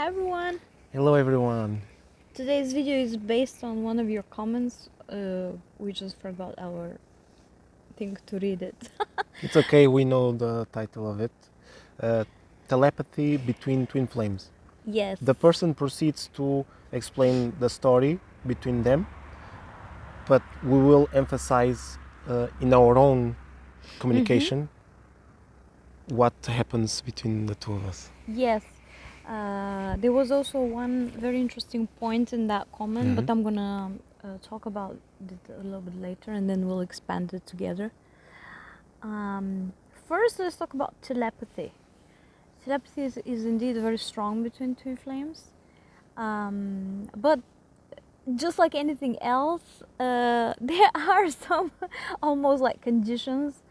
Hi everyone! Hello everyone. Today's video is based on one of your comments. We just forgot our thing to read it. It's okay, we know the title of it. Uh, Telepathy between twin flames. Yes. The person proceeds to explain the story between them, but we will emphasize in our own communication what happens between the two of us. Yes. There was also one very interesting point in that comment, but I'm gonna talk about it a little bit later and then we'll expand it together. First, let's talk about telepathy. Telepathy is indeed very strong between twin flames. But just like anything else, there are some almost like conditions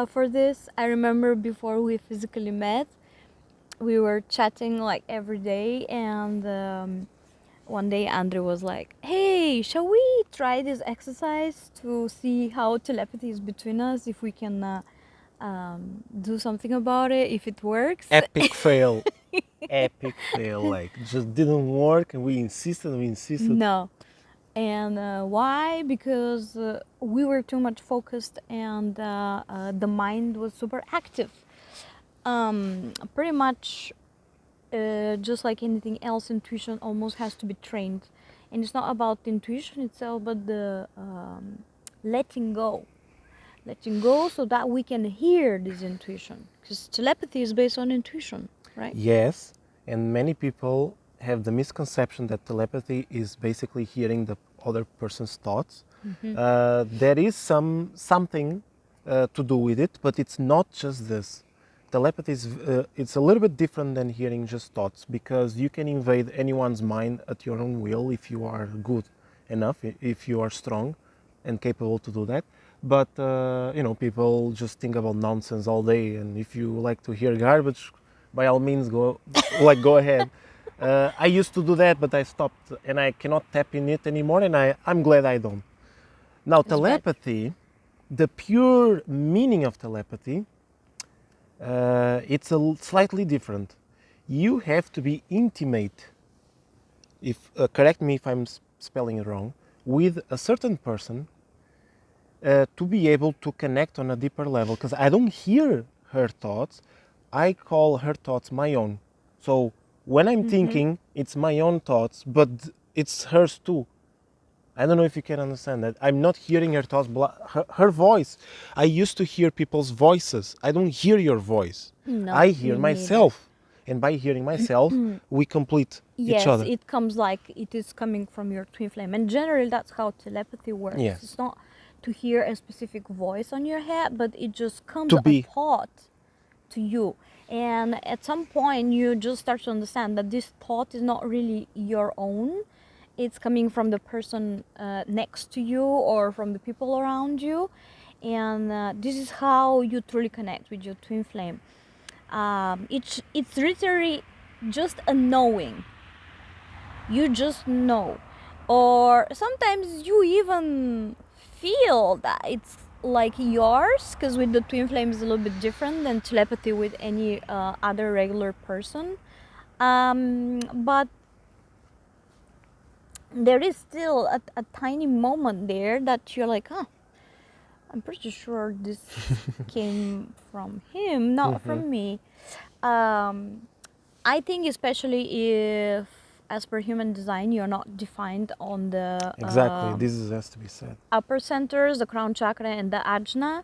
for this. I remember before we physically met, we were chatting like every day, and one day Andre was like, hey, shall we try this exercise to see how telepathy is between us, if we can do something about it, if it works? Epic fail. Epic fail. Like, just didn't work and we insisted. No. And why? Because we were too much focused and the mind was super active. Pretty much just like anything else, intuition almost has to be trained. And it's not about the intuition itself, but the letting go. Letting go so that we can hear this intuition. Because telepathy is based on intuition, right? Yes, and many people have the misconception that telepathy is basically hearing the other person's thoughts. There is something to do with it, but it's not just this. Telepathy is it's a little bit different than hearing just thoughts, because you can invade anyone's mind at your own will if you are good enough, if you are strong and capable to do that. But people just think about nonsense all day, and if you like to hear garbage, by all means go ahead. I used to do that, but I stopped, and I cannot tap in it anymore, and I'm glad I don't. Now, telepathy, the pure meaning of telepathy, it's slightly different. You have to be intimate, if correct me if I'm spelling it wrong, with a certain person to be able to connect on a deeper level, because I don't hear her thoughts. I call her thoughts my own. So when I'm thinking, it's my own thoughts, but it's hers too. I don't know if you can understand that. I'm not hearing her thoughts, her voice. I used to hear people's voices. I don't hear your voice. No, I hear me myself. And by hearing myself, we complete each other. Yes, it comes like it is coming from your twin flame. And generally, that's how telepathy works. Yes. It's not to hear a specific voice on your head, but it just comes To be. a thought to you. And at some point, you just start to understand that this thought is not really your own. It's coming from the person next to you or from the people around you. And this is how you truly connect with your twin flame. It's literally just a knowing. You just know. Or sometimes you even feel that it's like yours, because with the twin flame is a little bit different than telepathy with any other regular person. But there is still a tiny moment there that you're like, I'm pretty sure this came from him, not from me. I think especially if, as per human design, you're not defined on the Exactly, this has to be said. upper centers, the crown chakra and the ajna,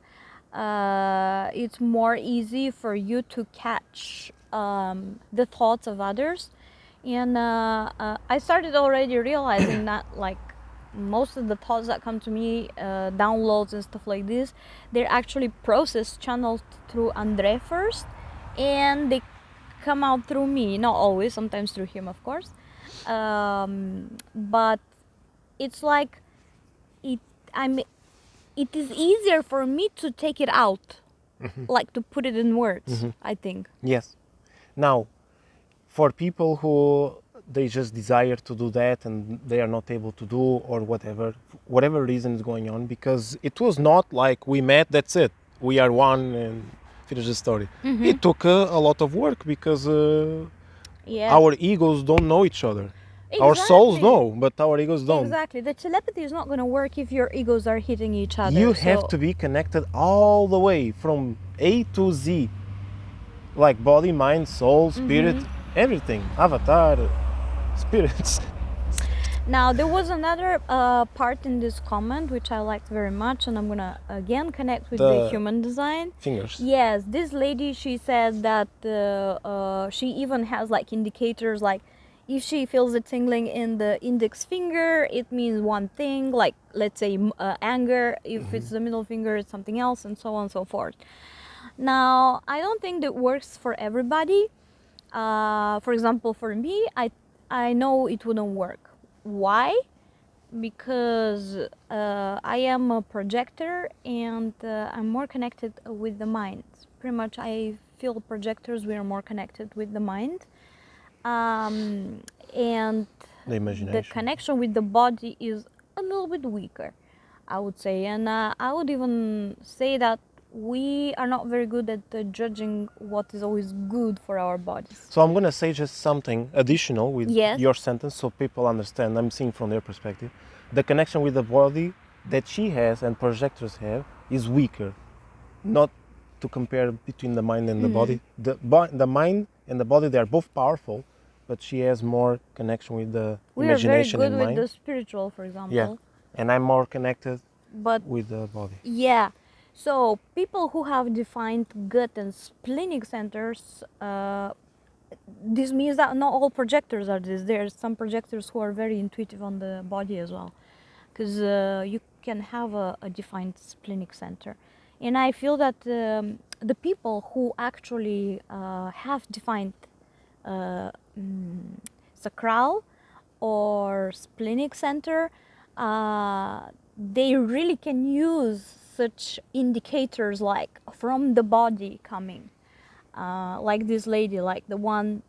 it's more easy for you to catch the thoughts of others. And I started already realizing that, like, most of the thoughts that come to me, downloads and stuff like this, they're actually processed, channeled through Andre first, and they come out through me. Not always, sometimes through him, of course. But it's like it is easier for me to take it out, like to put it in words, I think. Yes. Now, for people who they just desire to do that and they are not able to do, or whatever reason is going on, because it was not like we met, that's it, we are one and finish the story. It took a lot of work, because Yeah. Our egos don't know each other. Our souls know, but our egos don't. Exactly. The telepathy is not going to work if your egos are hitting each other. You have to be connected all the way from A to Z, like body, mind, soul, spirit, everything. Avatar, spirits. Now, there was another part in this comment which I liked very much, and I'm gonna again connect with the human design. Fingers. Yes, this lady, she said that she even has like indicators, like if she feels a tingling in the index finger, it means one thing, like let's say anger. If it's the middle finger, it's something else, and so on and so forth. Now, I don't think that works for everybody. For example, for me, I know it wouldn't work. Why? Because I am a projector, and I'm more connected with the mind. Pretty much I feel projectors, we are more connected with the mind. And The imagination. the connection with the body is a little bit weaker, I would say. And I would even say that we are not very good at judging what is always good for our bodies. So I'm going to say just something additional with Yes. your sentence so people understand. I'm seeing from their perspective. The connection with the body that she has and projectors have is weaker. Not to compare between the mind and the body. The mind and the body, they are both powerful, but she has more connection with the imagination and mind. We are very good with the spiritual, for example. Yeah, and I'm more connected but with the body. Yeah. So people who have defined gut and splenic centers, this means that not all projectors are this. There are some projectors who are very intuitive on the body as well, because you can have a defined splenic center. And I feel that the people who actually have defined sacral or splenic center, they really can use such indicators like from the body coming, like this lady, like the one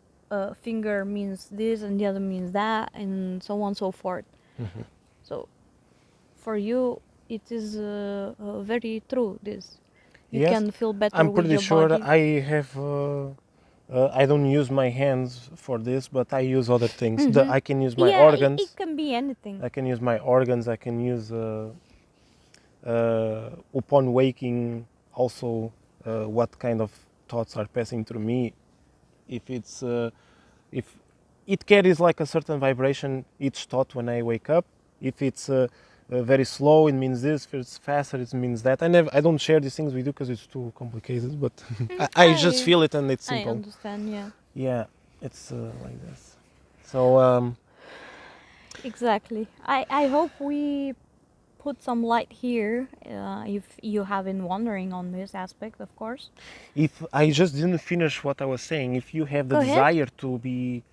finger means this and the other means that, and so on and so forth. So for you it is very true, this. You can feel better I'm with pretty your sure body. I have I don't use my hands for this, but I use other things. I can use my organs. It can be anything. I can use my organs. I can use upon waking also what kind of thoughts are passing through me. If it's if it carries like a certain vibration each thought when I wake up. If it's very slow, it means this. If it's faster, it means that. I don't share these things with you because it's too complicated, but I just feel it and it's simple. I understand, yeah. Yeah, it's like this. So exactly. I hope we put some light here, if you have been wondering on this aspect, of course. If I just didn't finish what I was saying, if you have the desire to be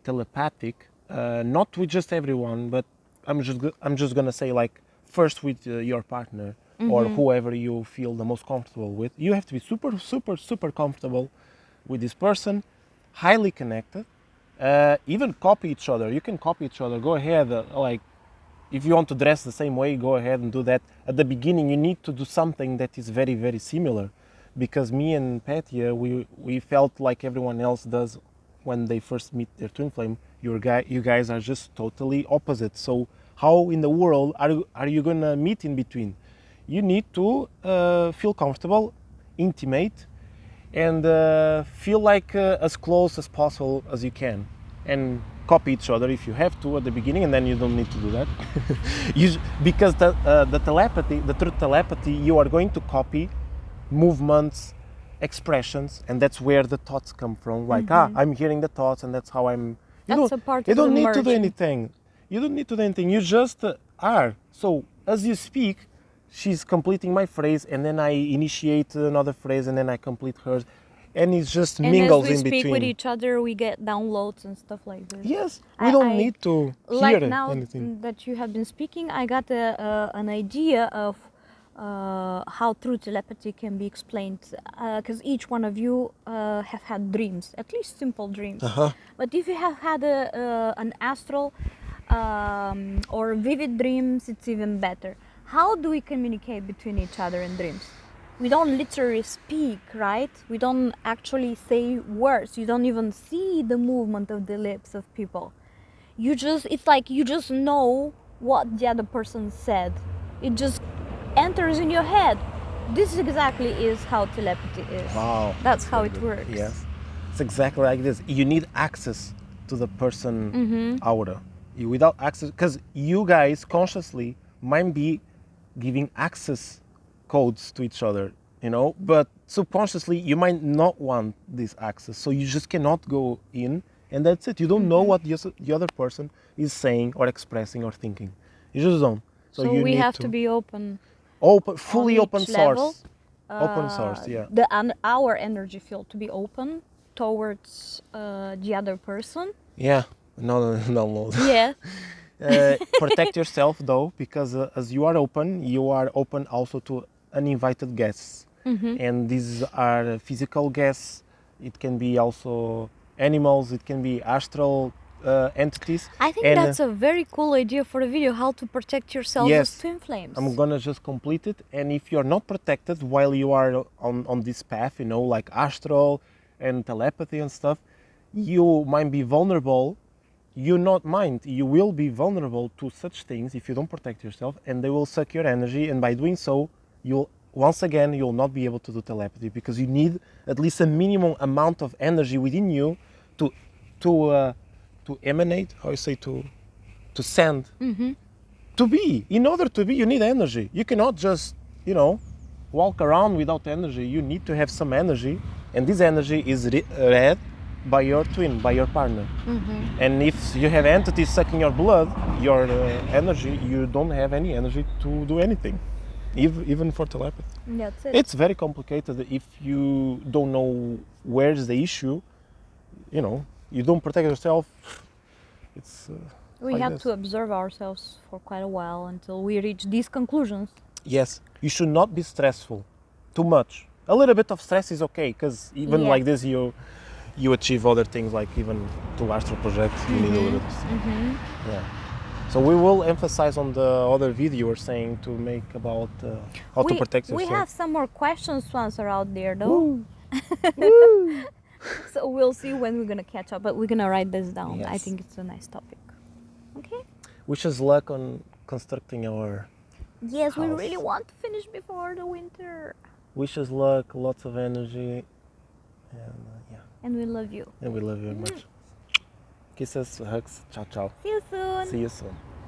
telepathic, not with just everyone, but I'm just gonna say like first with your partner or whoever you feel the most comfortable with. You have to be super comfortable with this person, highly connected. Even copy each other. You can copy each other. Go ahead, like if you want to dress the same way, go ahead and do that. At the beginning, you need to do something that is very similar, because me and Petya, we felt like everyone else does when they first meet their twin flame. You guys are just totally opposite. So how in the world are you gonna meet in between? You need to feel comfortable, intimate, and feel like as close as possible as you can, and copy each other if you have to at the beginning, and then you don't need to do that. Because the telepathy, the true telepathy, you are going to copy movements, expressions, and that's where the thoughts come from. Like I'm hearing the thoughts, and that's how I'm. You don't need to do anything. You don't need to do anything. You just are. So as you speak, she's completing my phrase, and then I initiate another phrase, and then I complete hers, and it just mingles in between. And as we speak with each other, we get downloads and stuff like this. Yes, we don't need to hear like now anything. that you have been speaking, I got an idea of how true telepathy can be explained, because each one of you have had dreams, at least simple dreams. But if you have had an astral or vivid dreams, it's even better. How do we communicate between each other in dreams? we don't literally speak, right? We don't actually say words. You don't even see the movement of the lips of people. It's like you just know what the other person said. It just enters in your head. This exactly is how telepathy is. Wow. That's how very it good. works. Yes. It's exactly like this. You need access to the person aura. Without access, because you guys consciously might be giving access codes to each other, you know, but subconsciously you might not want this access. So you just cannot go in, and that's it. You don't know what the other person is saying or expressing or thinking. You just don't. So you we need have to be open. open, fully on open each source. level, Open source, yeah. our energy field to be open towards the other person. Yeah, no. Yeah. Protect yourself though, because as you are open also to uninvited guests. And these are physical guests. It can be also animals, it can be astral entities. I think and that's a very cool idea for the video, how to protect yourselves as yes, twin flames. I'm gonna just complete it. And if you're not protected while you are on this path, you know, like astral and telepathy and stuff, you might be vulnerable. You not mind, you will be vulnerable to such things if you don't protect yourself, and they will suck your energy. And by doing so, you'll not be able to do telepathy, because you need at least a minimum amount of energy within you to to emanate. How you say, to send. To be, in order to be, you need energy. You cannot just, you know, walk around without energy. You need to have some energy, and this energy is read by your twin, by your partner. And if you have entities sucking your blood, your energy, you don't have any energy to do anything, even for telepathy. That's it. It's very complicated if you don't know where's the issue. You know, you don't protect yourself. It's We like have this. to observe ourselves for quite a while until we reach these conclusions. Yes, you should not be stressful too much. A little bit of stress is okay, because even Yeah. like this, you achieve other things, like even to astral project, you need a little bit of stress. Yeah. So we will emphasize on the other video you were saying to make about how to protect yourself. We have some more questions to answer out there, though. Woo. Woo. So we'll see when we're gonna catch up, but we're gonna write this down. I Yes. think it's a nice topic. Okay. Wish us luck on constructing our Yes, we house. really want to finish before the winter. Wish us luck, lots of energy, and yeah. And we love you. And we love you very much. Kisses, hugs, ciao, ciao. See you soon. See you soon.